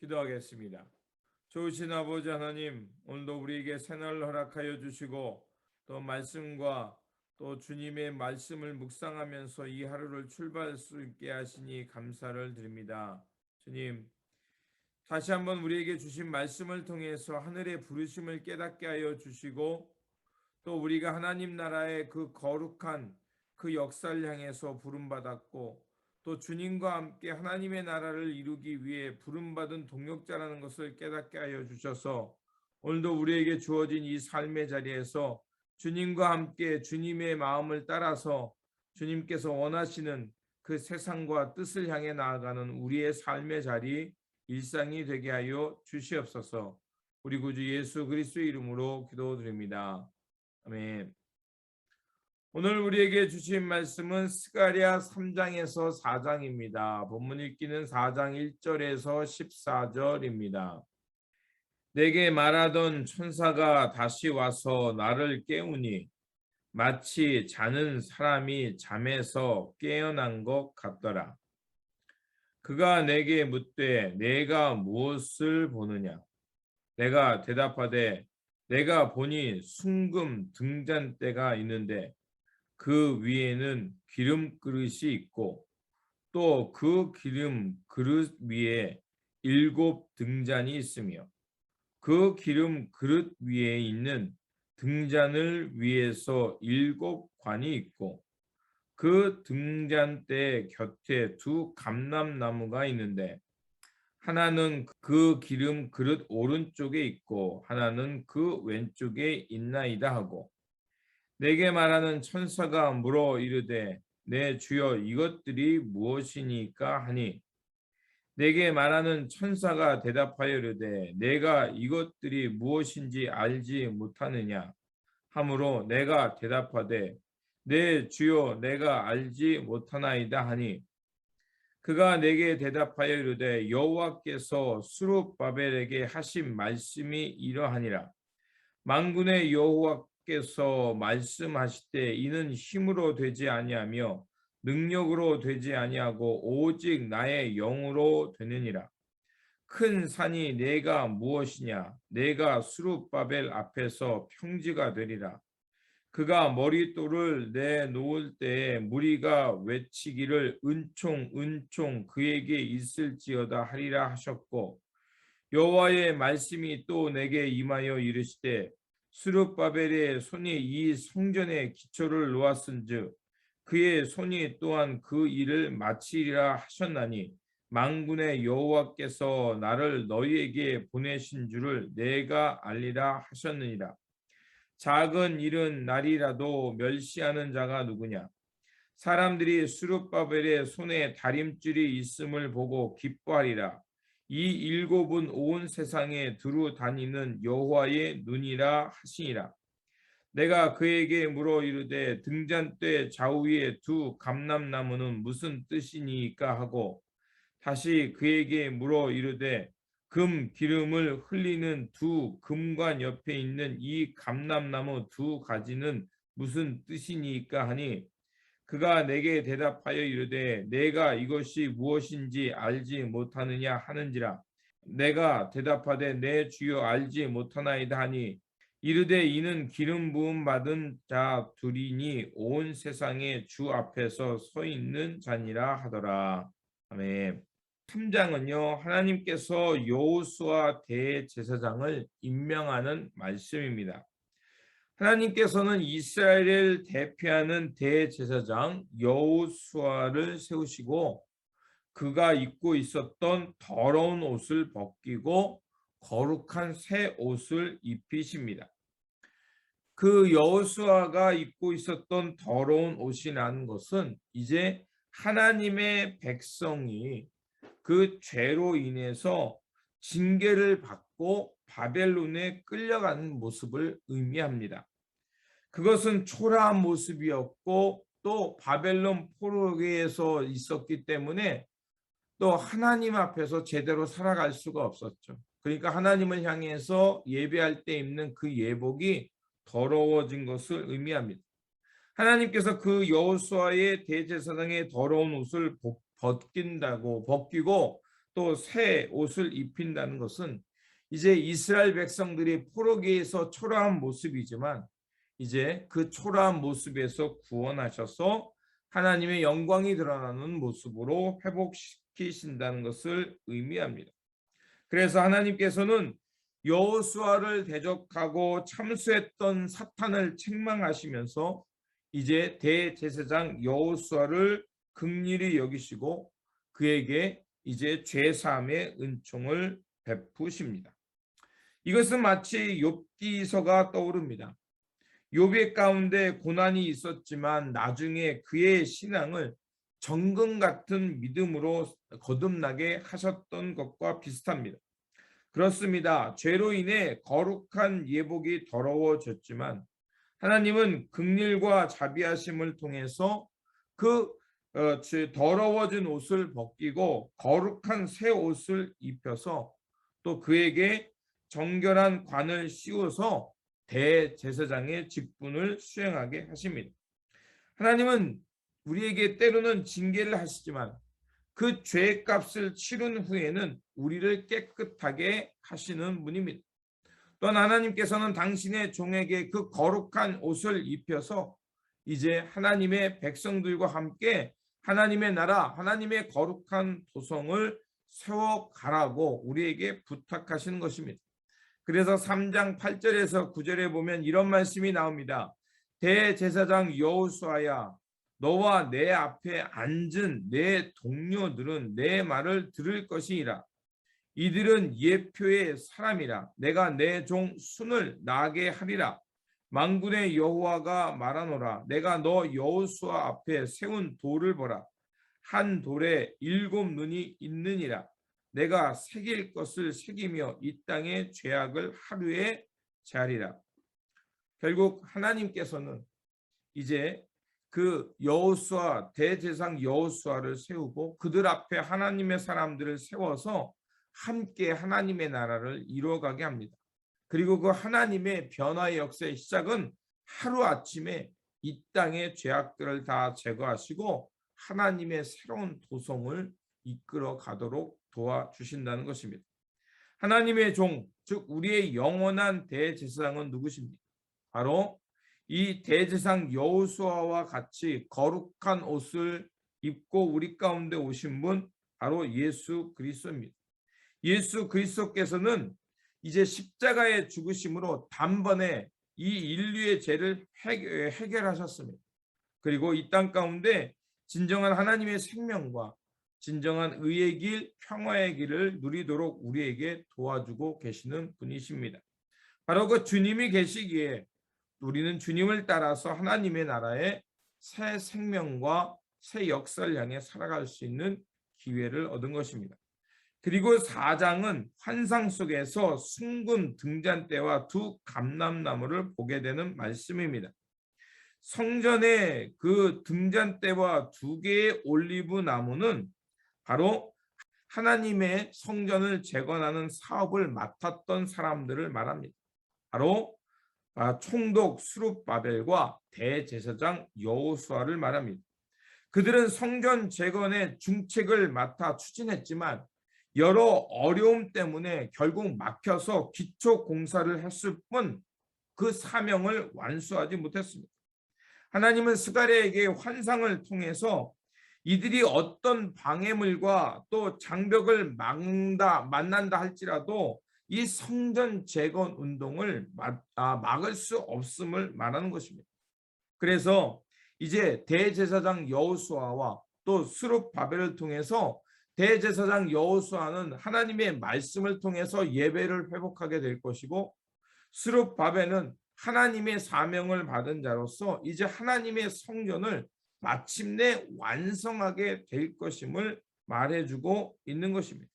기도하겠습니다. 좋으신 아버지 하나님, 오늘도 우리에게 새날을 허락하여 주시고 또 말씀과 또 주님의 말씀을 묵상하면서 이 하루를 출발할 수 있게 하시니 감사를 드립니다. 주님, 다시 한번 우리에게 주신 말씀을 통해서 하늘의 부르심을 깨닫게 하여 주시고 또 우리가 하나님 나라의 그 거룩한 그 역사를 향해서 부름받았고 또 주님과 함께 하나님의 나라를 이루기 위해 부름받은 동역자라는 것을 깨닫게 하여 주셔서 오늘도 우리에게 주어진 이 삶의 자리에서 주님과 함께 주님의 마음을 따라서 주님께서 원하시는 그 세상과 뜻을 향해 나아가는 우리의 삶의 자리, 일상이 되게 하여 주시옵소서. 우리 구주 예수 그리스도의 이름으로 기도드립니다. 아멘. 오늘 우리에게 주신 말씀은 스가랴 3장에서 4장입니다. 본문 읽기는 4장 1절에서 14절입니다. 내게 말하던 천사가 다시 와서 나를 깨우니 마치 자는 사람이 잠에서 깨어난 것 같더라. 그가 내게 묻되 내가 무엇을 보느냐? 내가 대답하되 내가 보니 순금 등잔대가 있는데 그 위에는 기름 그릇이 있고 또 그 기름 그릇 위에 7 등잔이 있으며 그 기름 그릇 위에 있는 등잔을 위에서 7 관이 있고 그 등잔대 곁에 2 감람나무가 있는데 하나는 그 기름 그릇 오른쪽에 있고 하나는 그 왼쪽에 있나이다 하고 내게 말하는 천사가 물어 이르되 내 주여 이것들이 무엇이니까 하니 내게 말하는 천사가 대답하여 이르되 내가 이것들이 무엇인지 알지 못하느냐 하므로 내가 대답하되 내 주여 내가 알지 못하나이다 하니 그가 내게 대답하여 이르되 여호와께서 스룹바벨에게 하신 말씀이 이러하니라 만군의 여호와께서 말씀하시되 이는 힘으로 되지 아니하며 능력으로 되지 아니하고 오직 나의 영으로 되느니라. 큰 산이 내가 무엇이냐? 내가 스룹바벨 앞에서 평지가 되리라. 그가 머릿돌을 내놓을 때에 무리가 외치기를 은총 은총 그에게 있을지어다 하리라 하셨고 여호와의 말씀이 또 내게 임하여 이르시되 스룹바벨의 손이 이 성전의 기초를 놓았은즉 그의 손이 또한 그 일을 마치리라 하셨나니 만군의 여호와께서 나를 너희에게 보내신 줄을 내가 알리라 하셨느니라. 작은 일은 날이라도 멸시하는 자가 누구냐? 사람들이 스룹바벨의 손에 다림줄이 있음을 보고 기뻐하리라. 이 7은 온 세상에 두루 다니는 여호와의 눈이라 하시니라. 내가 그에게 물어 이르되 등잔대 좌우에 2 감람나무는 무슨 뜻이니까 하고 다시 그에게 물어 이르되 금 기름을 흘리는 2 금관 옆에 있는 이 감람나무 2 가지는 무슨 뜻이니까 하니 그가 내게 대답하여 이르되 내가 이것이 무엇인지 알지 못하느냐 하는지라 내가 대답하되 내 주여 알지 못하나이다 하니 이르되 이는 기름 부음 받은 자 둘이니 온 세상의 주 앞에서 서 있는 자니라 하더라. 아멘. 3장은요 하나님께서 여호수아 대제사장을 임명하는 말씀입니다. 하나님께서는 이스라엘을 대표하는 대제사장 여호수아를 세우시고 그가 입고 있었던 더러운 옷을 벗기고 거룩한 새 옷을 입히십니다. 그 여호수아가 입고 있었던 더러운 옷이라는 것은 이제 하나님의 백성이 그 죄로 인해서 징계를 받고 바벨론에 끌려가는 모습을 의미합니다. 그것은 초라한 모습이었고 또 바벨론 포로기에서 있었기 때문에 또 하나님 앞에서 제대로 살아갈 수가 없었죠. 그러니까 하나님을 향해서 예배할 때 입는 그 예복이 더러워진 것을 의미합니다. 하나님께서 그 여호수아의 대제사장의 더러운 옷을 벗기고 또 새 옷을 입힌다는 것은 이제 이스라엘 백성들이 포로기에서 초라한 모습이지만 이제 그 초라한 모습에서 구원하셔서 하나님의 영광이 드러나는 모습으로 회복시키신다는 것을 의미합니다. 그래서 하나님께서는 여호수아를 대적하고 참수했던 사탄을 책망하시면서 이제 대제사장 여호수아를 긍휼히 여기시고 그에게 이제 죄사함의 은총을 베푸십니다. 이것은 마치 욥기서가 떠오릅니다. 욥의 가운데 고난이 있었지만 나중에 그의 신앙을 정금 같은 믿음으로 거듭나게 하셨던 것과 비슷합니다. 그렇습니다. 죄로 인해 거룩한 예복이 더러워졌지만 하나님은 긍휼과 자비하심을 통해서 그 더러워진 옷을 벗기고 거룩한 새 옷을 입혀서 또 그에게 정결한 관을 씌워서 대제사장의 직분을 수행하게 하십니다. 하나님은 우리에게 때로는 징계를 하시지만 그 죄값을 치른 후에는 우리를 깨끗하게 하시는 분입니다. 또한 하나님께서는 당신의 종에게 그 거룩한 옷을 입혀서 이제 하나님의 백성들과 함께 하나님의 나라, 하나님의 거룩한 도성을 세워가라고 우리에게 부탁하시는 것입니다. 그래서 3장 8절에서 9절에 보면 이런 말씀이 나옵니다. 대제사장 여호수아야, 너와 내 앞에 앉은 내 동료들은 내 말을 들을 것이니라. 이들은 예표의 사람이라. 내가 내 종 순을 나게 하리라. 만군의 여호와가 말하노라. 내가 너 여호수아 앞에 세운 돌을 보라. 한 돌에 7 눈이 있느니라. 내가 새길 것을 새기며 이 땅의 죄악을 하루에 제하리라. 결국 하나님께서는 이제 그 여호수아 대제사장 여호수아를 세우고 그들 앞에 하나님의 사람들을 세워서 함께 하나님의 나라를 이루어가게 합니다. 그리고 그 하나님의 변화의 역사의 시작은 하루아침에 이 땅의 죄악들을 다 제거하시고 하나님의 새로운 도성을 이끌어 가도록 도와주신다는 것입니다. 하나님의 종, 즉 우리의 영원한 대제사장은 누구십니까? 바로 이 대제사장 여호수아와 같이 거룩한 옷을 입고 우리 가운데 오신 분 바로 예수 그리스도입니다. 예수 그리스도께서는 이제 십자가의 죽으심으로 단번에 이 인류의 죄를 해결하셨습니다. 그리고 이 땅 가운데 진정한 하나님의 생명과 진정한 의의 길, 평화의 길을 누리도록 우리에게 도와주고 계시는 분이십니다. 바로 그 주님이 계시기에 우리는 주님을 따라서 하나님의 나라의 새 생명과 새 역사를 향해 살아갈 수 있는 기회를 얻은 것입니다. 그리고 4장은 환상 속에서 숭근 등잔대와 2 감람나무를 보게 되는 말씀입니다. 성전의 그 등잔대와 2개의 올리브 나무는 바로 하나님의 성전을 재건하는 사업을 맡았던 사람들을 말합니다. 바로 총독 스룹바벨과 대제사장 여호수아를 말합니다. 그들은 성전 재건의 중책을 맡아 추진했지만 여러 어려움 때문에 결국 막혀서 기초 공사를 했을 뿐 그 사명을 완수하지 못했습니다. 하나님은 스가랴에게 환상을 통해서 이들이 어떤 방해물과 또 장벽을 만난다 할지라도 이 성전 재건 운동을 막을 수 없음을 말하는 것입니다. 그래서 이제 대제사장 여호수아와 또 스룹바벨을 통해서 대제사장 여호수아는 하나님의 말씀을 통해서 예배를 회복하게 될 것이고 스룹바벨은 하나님의 사명을 받은 자로서 이제 하나님의 성전을 마침내 완성하게 될 것임을 말해주고 있는 것입니다.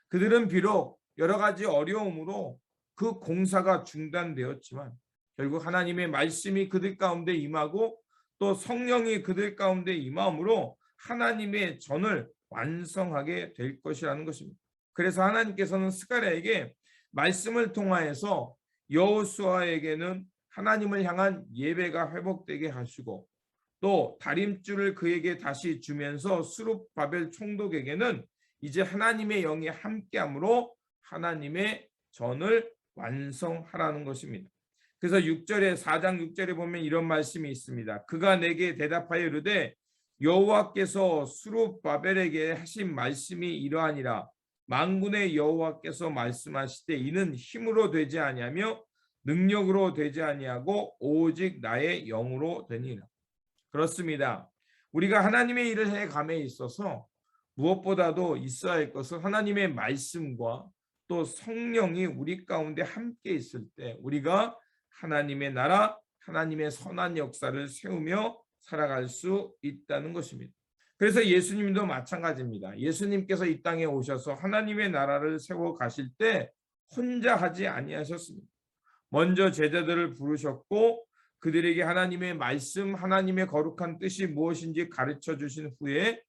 그들은 비록 여러 가지 어려움으로 그 공사가 중단되었지만 결국 하나님의 말씀이 그들 가운데 임하고 또 성령이 그들 가운데 임함으로 하나님의 전을 완성하게 될 것이라는 것입니다. 그래서 하나님께서는 스가랴에게 말씀을 통하여서 여호수아에게는 하나님을 향한 예배가 회복되게 하시고 또 다림줄을 그에게 다시 주면서 스룹바벨 총독에게는 이제 하나님의 영이 함께함으로 하나님의 전을 완성하라는 것입니다. 그래서 6절에 4장 6절에 보면 이런 말씀이 있습니다. 그가 내게 대답하여 이르되 여호와께서 스룹바벨에게 하신 말씀이 이러하니라. 만군의 여호와께서 말씀하시되 이는 힘으로 되지 아니하며 능력으로 되지 아니하고 오직 나의 영으로 되니라. 그렇습니다. 우리가 하나님의 일을 해감에 있어서 무엇보다도 있어야 할 것은 하나님의 말씀과 또 성령이 우리 가운데 함께 있을 때 우리가 하나님의 나라, 하나님의 선한 역사를 세우며 살아갈 수 있다는 것입니다. 그래서 예수님도 마찬가지입니다. 예수님께서 이 땅에 오셔서 하나님의 나라를 세워 가실 때 혼자 하지 아니하셨습니다. 먼저 제자들을 부르셨고 그들에게 하나님의 말씀, 하나님의 거룩한 뜻이 무엇인지 가르쳐 주신 후에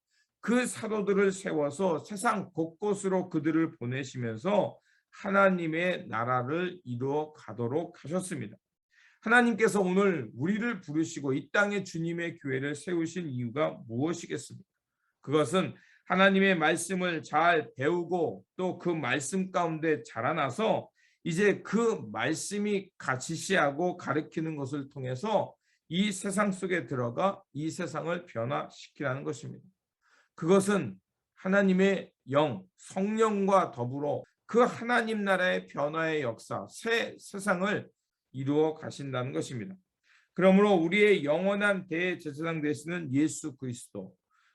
그 사도들을 세워서 세상 곳곳으로 그들을 보내시면서 하나님의 나라를 이루어 가도록 하셨습니다. 하나님께서 오늘 우리를 부르시고 이 땅에 주님의 교회를 세우신 이유가 무엇이겠습니까? 그것은 하나님의 말씀을 잘 배우고 또 그 말씀 가운데 자라나서 이제 그 말씀이 지시하고 가르치는 것을 통해서 이 세상 속에 들어가 이 세상을 변화시키라는 것입니다. 그것은 하나님의 영, 성령과 더불어 그 하나님 나라의 변화의 역사, 새 세상을 이루어 가신다는 것입니다. 그러므로 우리의 영원한 대제사장 되시는 예수 그리스도,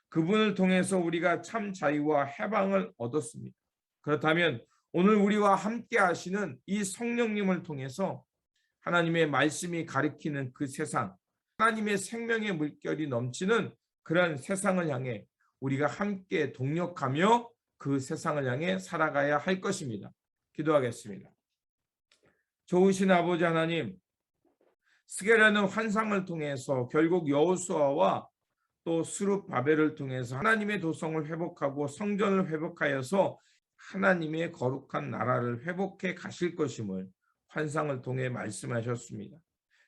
그분을 통해서 우리가 참 자유와 해방을 얻었습니다. 그렇다면 오늘 우리와 함께 하시는 이 성령님을 통해서 하나님의 말씀이 가리키는 그 세상, 하나님의 생명의 물결이 넘치는 그런 세상을 향해 우리가 함께 동력하며 그 세상을 향해 살아가야 할 것입니다. 기도하겠습니다. 좋으신 아버지 하나님, 스게라는 환상을 통해서 결국 여호수아와 또 스룹바벨을 통해서 하나님의 도성을 회복하고 성전을 회복하여서 하나님의 거룩한 나라를 회복해 가실 것임을 환상을 통해 말씀하셨습니다.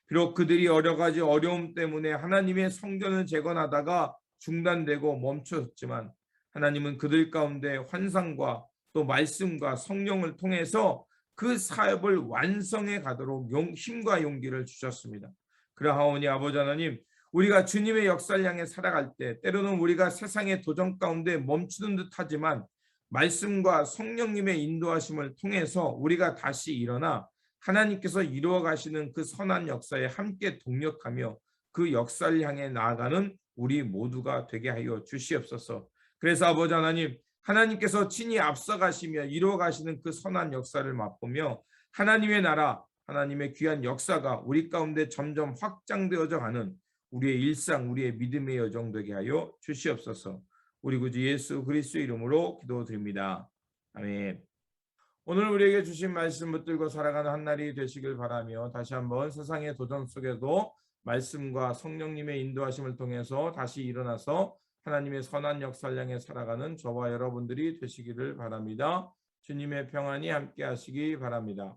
비록 그들이 여러 가지 어려움 때문에 하나님의 성전을 재건하다가 중단되고 멈춰졌지만 하나님은 그들 가운데 환상과 또 말씀과 성령을 통해서 그 사업을 완성해 가도록 힘과 용기를 주셨습니다. 그러하오니 아버지 하나님, 우리가 주님의 역사를 향해 살아갈 때 때로는 우리가 세상의 도전 가운데 멈추는 듯하지만 말씀과 성령님의 인도하심을 통해서 우리가 다시 일어나 하나님께서 이루어 가시는 그 선한 역사에 함께 동력하며 그 역사를 향해 나아가는 우리 모두가 되게 하여 주시옵소서. 그래서 아버지 하나님, 하나님께서 친히 앞서가시며 이루어 가시는 그 선한 역사를 맛보며 하나님의 나라, 하나님의 귀한 역사가 우리 가운데 점점 확장되어져 가는 우리의 일상, 우리의 믿음의 여정 되게 하여 주시옵소서. 우리 구주 예수 그리스도의 이름으로 기도드립니다. 아멘. 오늘 우리에게 주신 말씀 붙들고 살아가는 한 날이 되시길 바라며 다시 한번 세상의 도전 속에도 말씀과 성령님의 인도하심을 통해서 다시 일어나서 하나님의 선한 역사를 향해 살아가는 저와 여러분들이 되시기를 바랍니다. 주님의 평안이 함께 하시기 바랍니다.